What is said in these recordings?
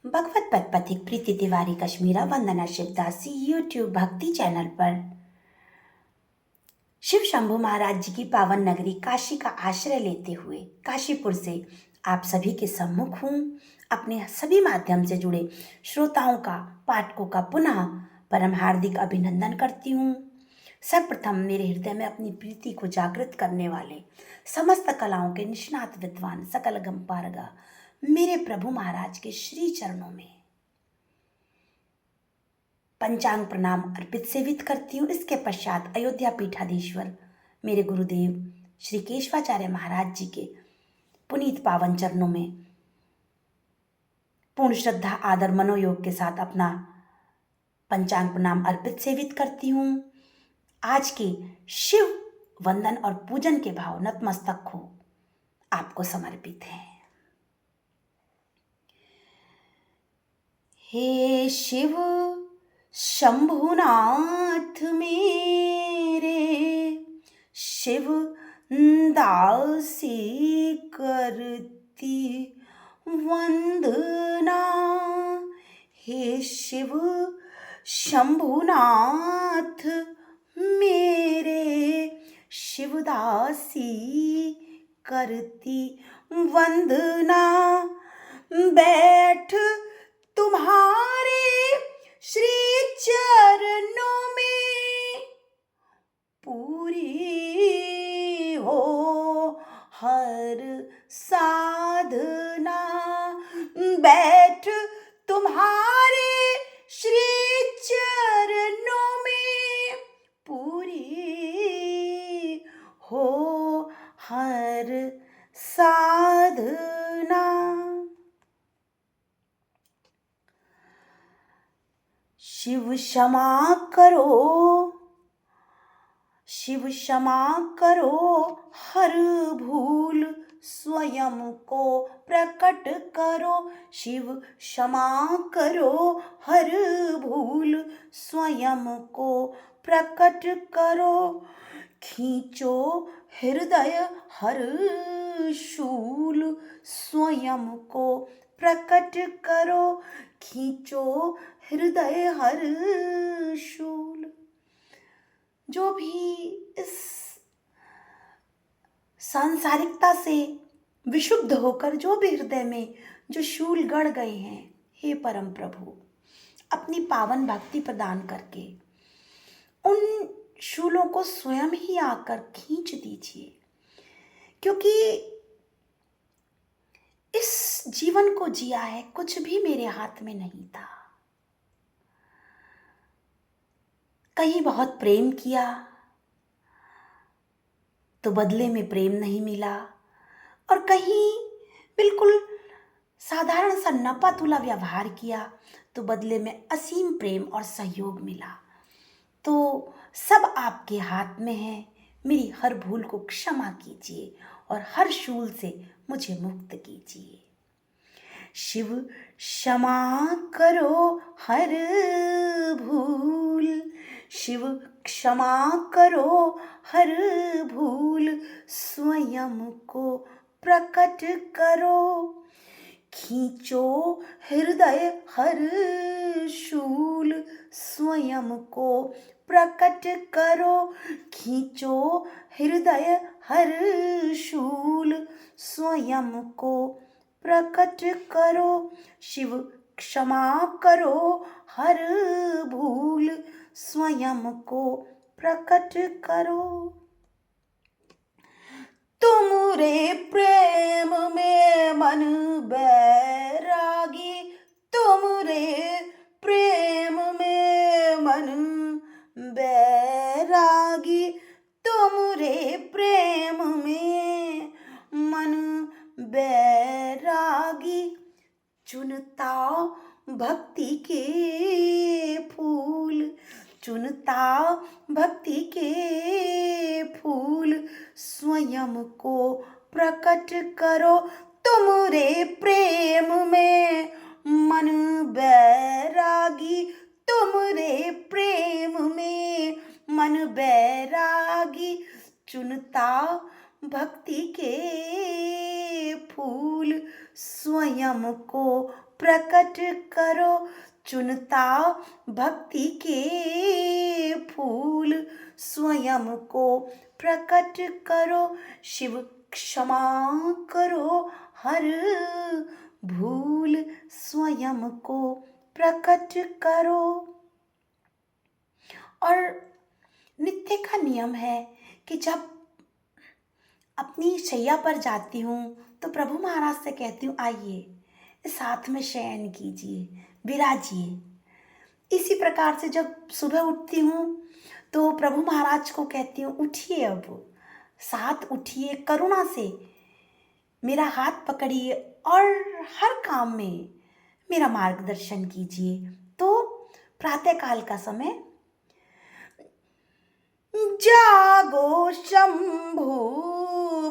भगवत पथ पथिक प्रीति तिवारी कश्मीरा वंदना शिवदासी यूट्यूब भक्ति चैनल पर शिव शंभु महाराज जी की पावन नगरी काशी का आश्रय लेते हुए काशीपुर से आप सभी के सम्मुख हूँ। अपने सभी माध्यम से जुड़े श्रोताओं का, पाठकों का पुनः परम हार्दिक अभिनंदन करती हूँ। सर्वप्रथम मेरे हृदय में अपनी प्रीति को जागृत करने वाले समस्त कलाओं के निष्णात विद्वान सकल गंपारगा मेरे प्रभु महाराज के श्री चरणों में पंचांग प्रणाम अर्पित सेवित करती हूँ। इसके पश्चात अयोध्या पीठाधीश्वर मेरे गुरुदेव श्री केशवाचार्य महाराज जी के पुनीत पावन चरणों में पूर्ण श्रद्धा आदर मनोयोग के साथ अपना पंचांग प्रणाम अर्पित सेवित करती हूँ। आज के शिव वंदन और पूजन के भाव नतमस्तक हो आपको समर्पित है। हे शिव शंभुनाथ मेरे, शिव दासी करती वंदना। हे शिव शंभुनाथ मेरे, शिवदासी करती वंदना। बैठ तुम्हारे श्री चरणों में पूरी हो हर साधना। बैठ तुम्हारे श्री चरणों में पूरी हो हर साधना। शिव क्षमा करो, शिव क्षमा करो हर भूल स्वयं को प्रकट करो। शिव क्षमा करो हर भूल स्वयं को प्रकट करो। खींचो हृदय हर शूल स्वयं को प्रकट करो। खींचो हृदय हर शूल। जो भी इस सांसारिकता से विशुद्ध होकर जो भी हृदय में जो शूल गड़ गए हैं, हे परम प्रभु अपनी पावन भक्ति प्रदान करके उन शूलों को स्वयं ही आकर खींच दीजिए, क्योंकि इस जीवन को जिया है कुछ भी मेरे हाथ में नहीं था। कहीं बहुत प्रेम किया तो बदले में प्रेम नहीं मिला, और कहीं बिल्कुल साधारण सा नपातुला व्यवहार किया तो बदले में असीम प्रेम और सहयोग मिला। तो सब आपके हाथ में है। मेरी हर भूल को क्षमा कीजिए और हर शूल से मुझे मुक्त कीजिए। शिव क्षमा करो हर भूल, शिव क्षमा करो हर भूल स्वयं को प्रकट करो। खींचो हृदय हर शूल स्वयं को प्रकट करो। खींचो हृदय हर शूल स्वयं को प्रकट करो। शिव क्षमा करो हर भूल स्वयं को प्रकट करो। तुमरे प्रेम में मन बैरागी, तुमरे प्रेम में मन बैरागी, तुमरे प्रेम में मन बैरागी। चुनता भक्ति के फूल, चुनता भक्ति के फूल स्वयं को प्रकट करो। तुमरे प्रेम में मन बैरागी, तुमरे प्रेम में मन बैरागी। चुनता भक्ति के फूल स्वयं को प्रकट करो, चुनता भक्ति के फूल, स्वयं को प्रकट करो, शिव क्षमा करो हर भूल, स्वयं को प्रकट करो। और नित्य का नियम है कि जब अपनी शैया पर जाती हूँ तो प्रभु महाराज से कहती हूँ, आइए साथ में शयन कीजिए, विराजिए। इसी प्रकार से जब सुबह उठती हूँ तो प्रभु महाराज को कहती हूँ, उठिए, अब साथ उठिए, करुणा से मेरा हाथ पकड़िए और हर काम में मेरा मार्गदर्शन कीजिए। तो प्रातःकाल का समय, जागो शंभु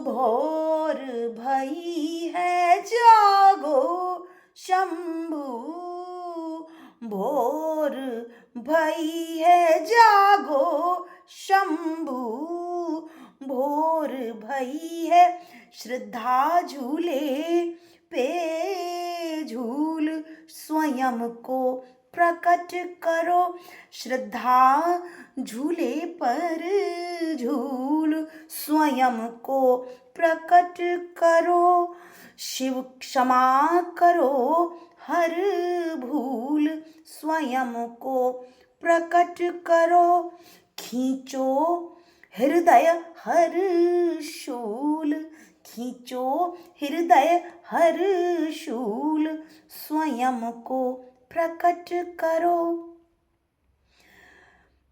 भोर भई है, जागो शंभु भोर भई है, जागो शंभु भोर भई है, श्रद्धा झूले पे झूल, स्वयं को प्रकट करो, श्रद्धा झूले पर झूल, स्वयं को प्रकट करो, शिव क्षमा करो हर भूल, स्वयं को प्रकट करो, खींचो हृदय हर शूल, खींचो हृदय हर शूल, स्वयं को प्रकट करो,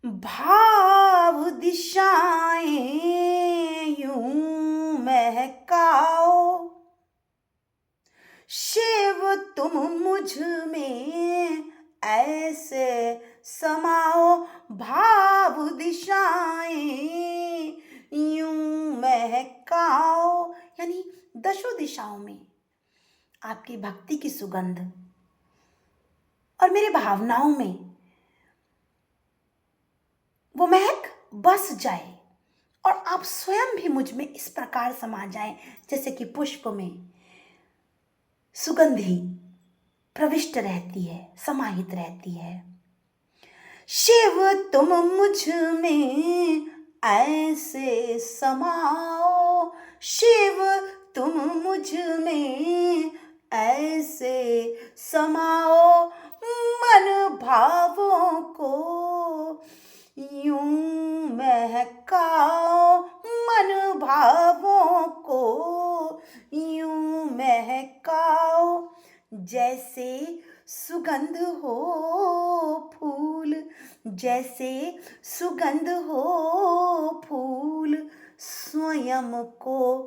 भाव दिशाएं यूं महकाओ, शिव तुम मुझ में ऐसे समाओ, भाव दिशाएं यूं महकाओ, यानी दशों दिशाओं में आपकी भक्ति की सुगंध और मेरी भावनाओं में वो महक बस जाए और आप स्वयं भी मुझ में इस प्रकार समा जाएं जैसे कि पुष्प में सुगंधी प्रविष्ट रहती है, समाहित रहती है। शिव तुम मुझ में ऐसे समाओ, शिव तुम मुझ में ऐसे समाओ, मन भावों को यूं महकाओ, मन भावों को यूं महकाओ, जैसे सुगंध हो फूल, जैसे सुगंध हो फूल, स्वयं को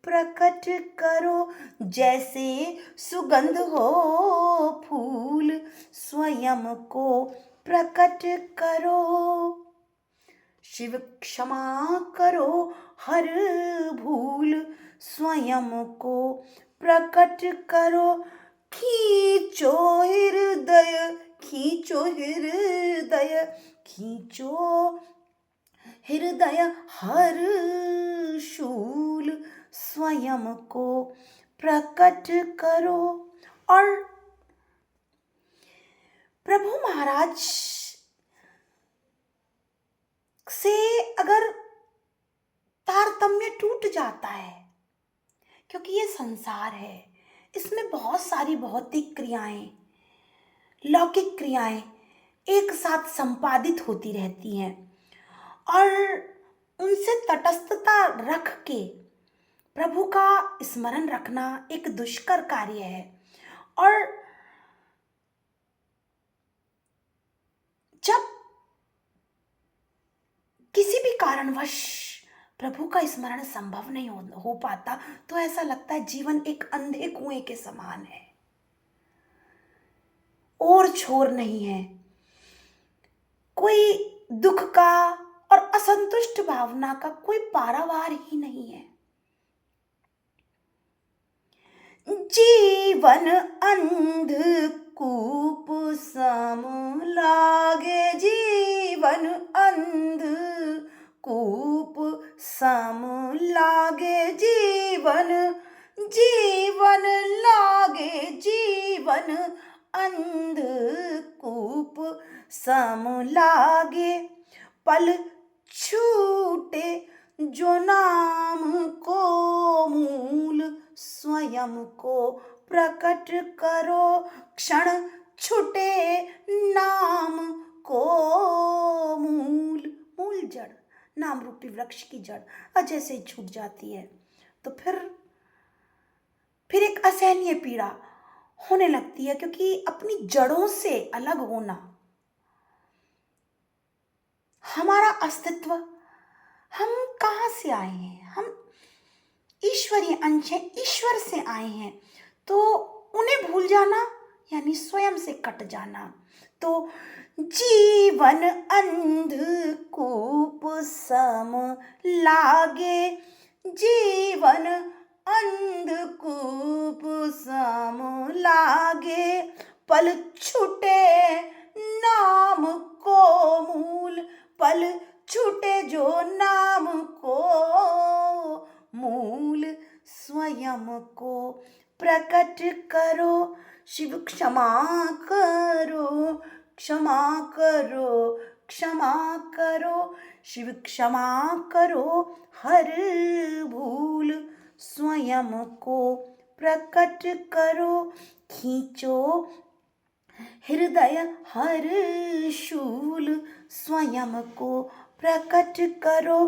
प्रकट करो, जैसे सुगंध हो फूल, स्वयं को प्रकट करो, शिव क्षमा करो हर भूल, स्वयं को प्रकट करो, खींचो हृदय, खींचो हृदय, खींचो हृदय हर शूल, स्वयं को प्रकट करो। और प्रभु महाराज से अगर तारतम्य टूट जाता है, क्योंकि ये संसार है, इसमें बहुत सारी भौतिक क्रियाएं, लौकिक क्रियाएं एक साथ संपादित होती रहती हैं और उनसे तटस्थता रख के प्रभु का स्मरण रखना एक दुष्कर कार्य है। और जब किसी भी कारणवश प्रभु का स्मरण संभव नहीं हो पाता तो ऐसा लगता है जीवन एक अंधे कुएं के समान है, और छोर नहीं है, कोई दुख का और असंतुष्ट भावना का कोई पारावार ही नहीं है। जीवन अंधकूप सम लागे, जीवन अंधकूप सम लागे, जीवन जीवन लागे लागे जीवन अंधकूप सम लागे, पल छूटे जो नाम को मूल स्वयं को प्रकट करो, क्षण छूटे नाम को मूल। मूल जड़, नाम रूपी वृक्ष की जड़ अजय से छूट जाती है तो फिर एक असहनीय पीड़ा होने लगती है, क्योंकि अपनी जड़ों से अलग होना, हमारा अस्तित्व, हम कहाँ से आए हैं, हम ईश्वरीय अंश हैं, ईश्वर से आए हैं, तो उन्हें भूल जाना यानी स्वयं से कट जाना। तो जीवन अंधकूप सम लागे, जीवन अंधकूप सम लागे, पल छूटे नाम को मूल, पल छूटे जो नाम को मूल स्वयं को प्रकट करो, शिव क्षमा करो, क्षमा करो, क्षमा करो, शिव क्षमा करो हर भूल स्वयं को प्रकट करो, खींचो हृदय हर शूल स्वयं को प्रकट करो,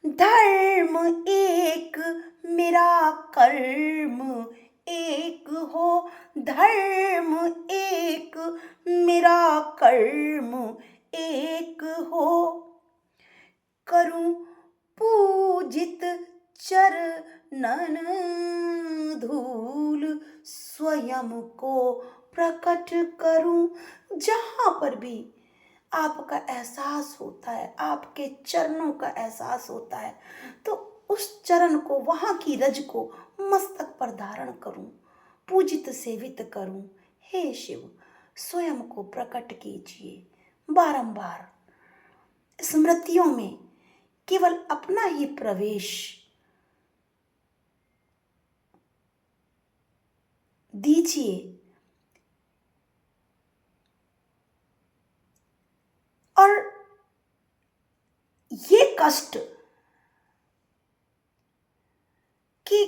धर्म एक मेरा कर्म एक हो, धर्म एक मेरा कर्म एक हो, करूं पूजित चरणन धूल स्वयं को प्रकट करूं। जहाँ पर भी आपका एहसास होता है, आपके चरणों का एहसास होता है, तो उस चरण को, वहाँ की रज को मस्तक पर धारण करूं, पूजित सेवित करूं। हे शिव, स्वयं को प्रकट कीजिए। बारंबार स्मृतियों में केवल अपना ही प्रवेश दीजिए और ये कष्ट कि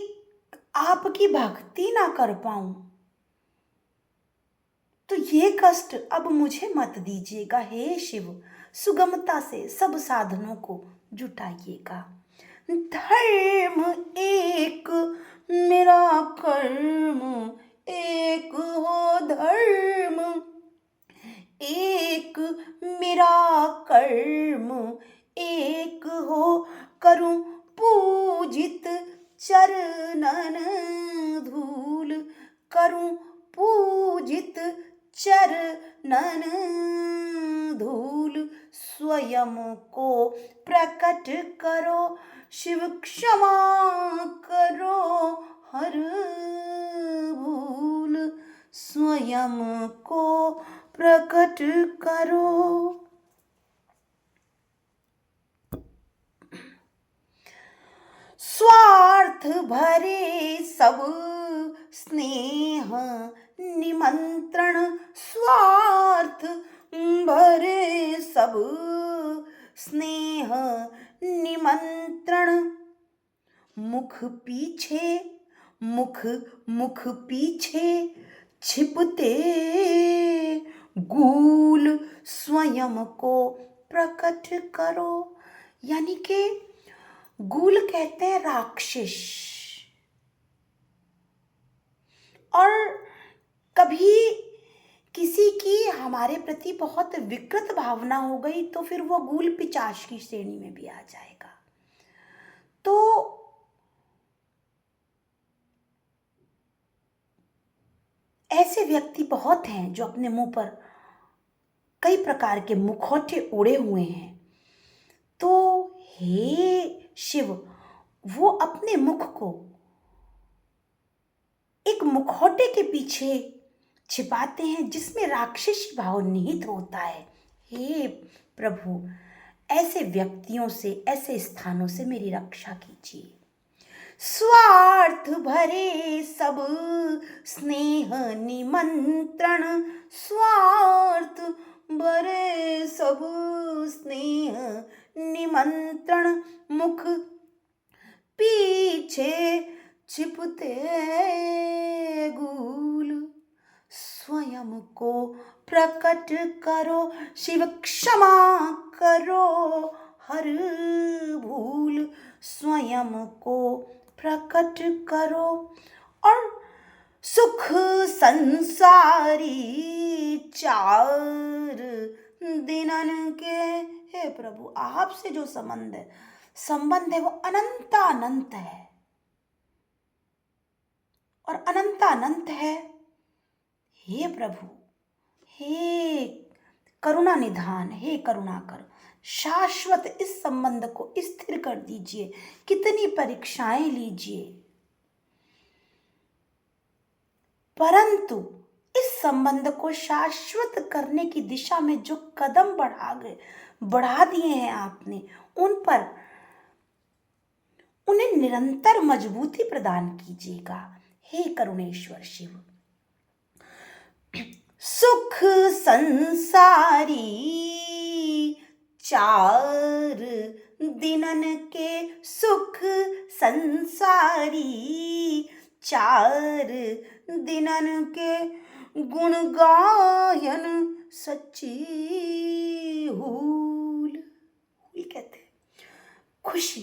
आपकी भक्ति ना कर पाऊं, तो ये कष्ट अब मुझे मत दीजिएगा। हे शिव, सुगमता से सब साधनों को जुटाइएगा। धर्म एक मेरा कर्म एक हो, धर्म एक मेरा कर्म एक हो, करूं पूजित चरणन धूल, करूं पूजित चरणन धूल स्वयं को प्रकट करो, शिव क्षमा करो हर भूल स्वयं को प्रकट करो। स्वार्थ भरे सब स्नेह निमंत्रण, स्वार्थ भरे सब स्नेह निमंत्रण, मुख पीछे मुख मुख पीछे छिपते गूल स्वयं को प्रकट करो। यानी कि गूल कहते हैं राक्षस, और कभी किसी की हमारे प्रति बहुत विकृत भावना हो गई तो फिर वो गूल पिशाच की श्रेणी में भी आ जाएगा। तो ऐसे व्यक्ति बहुत हैं जो अपने मुंह पर कई प्रकार के मुखौटे ओढ़े हुए हैं। तो हे शिव, वो अपने मुख को एक मुखौटे के पीछे छिपाते हैं जिसमें राक्षसी भाव निहित होता है। हे प्रभु, ऐसे व्यक्तियों से, ऐसे स्थानों से मेरी रक्षा कीजिए। स्वार्थ भरे सब स्नेह निमंत्रण, स्वार्थ भरे सब स्नेह निमंत्रण, मुख पीछे छिपते गूल, स्वयं को प्रकट करो शिव, क्षमा करो हर भूल, स्वयं को प्रकट करो। और सुख संसारी चार दिनन के, हे प्रभु आपसे जो संबंध है वो अनंतानंत है, और अनंतानंत है। हे प्रभु, हे करुणा निधान, हे करुणाकर, शाश्वत इस संबंध को स्थिर कर दीजिए। कितनी परीक्षाएं लीजिए, परंतु इस संबंध को शाश्वत करने की दिशा में जो कदम बढ़ा दिए हैं आपने, उन्हें निरंतर मजबूती प्रदान कीजिएगा। हे करुणेश्वर शिव, सुख संसारी चार दिनन के, सुख संसारी चार दिनन के, गुण गायन सच्ची हूल। कहते हैं खुशी,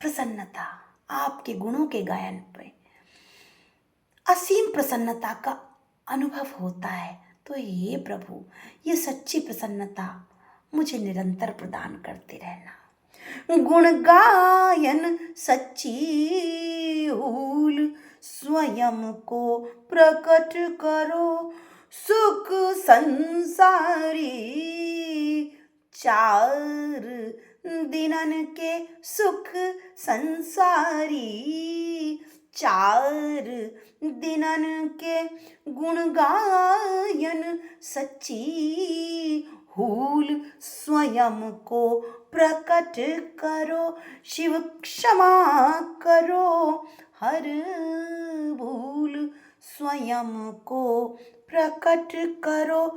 प्रसन्नता, आपके गुणों के गायन पे असीम प्रसन्नता का अनुभव होता है। तो हे प्रभु, ये सच्ची प्रसन्नता मुझे निरंतर प्रदान करते रहना। गुण गायन सच्ची हूल, स्वयं को प्रकट करो, सुख संसारी चार दिनन के, सुख संसारी चार दिनन के, गुण गायन सच्ची हूल, स्वयं को प्रकट करो शिव, क्षमा करो हर भूल, स्वयं को प्रकट करो।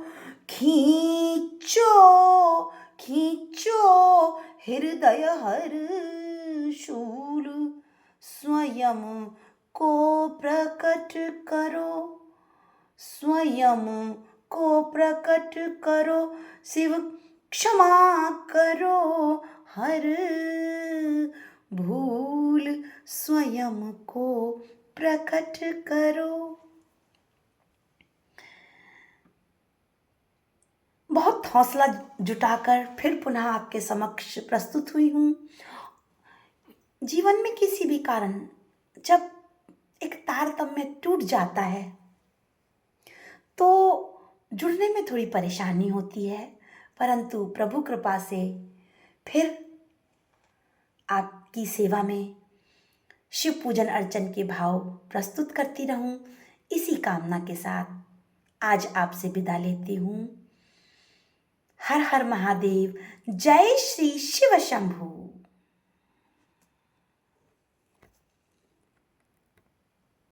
खींचो खींचो हृदय हर शूल, स्वयं को प्रकट करो, स्वयं को प्रकट करो शिव, क्षमा करो हर भूल, स्वयं को प्रकट करो। बहुत हौसला जुटाकर फिर पुनः आपके समक्ष प्रस्तुत हुई हूँ। जीवन में किसी भी कारण जब एक तारतम्य टूट जाता है तो जुड़ने में थोड़ी परेशानी होती है, परंतु प्रभु कृपा से फिर आपकी सेवा में शिव पूजन अर्चन के भाव प्रस्तुत करती रहूं, इसी कामना के साथ आज आपसे विदा लेती हूँ। हर हर महादेव, जय श्री शिव शंभु।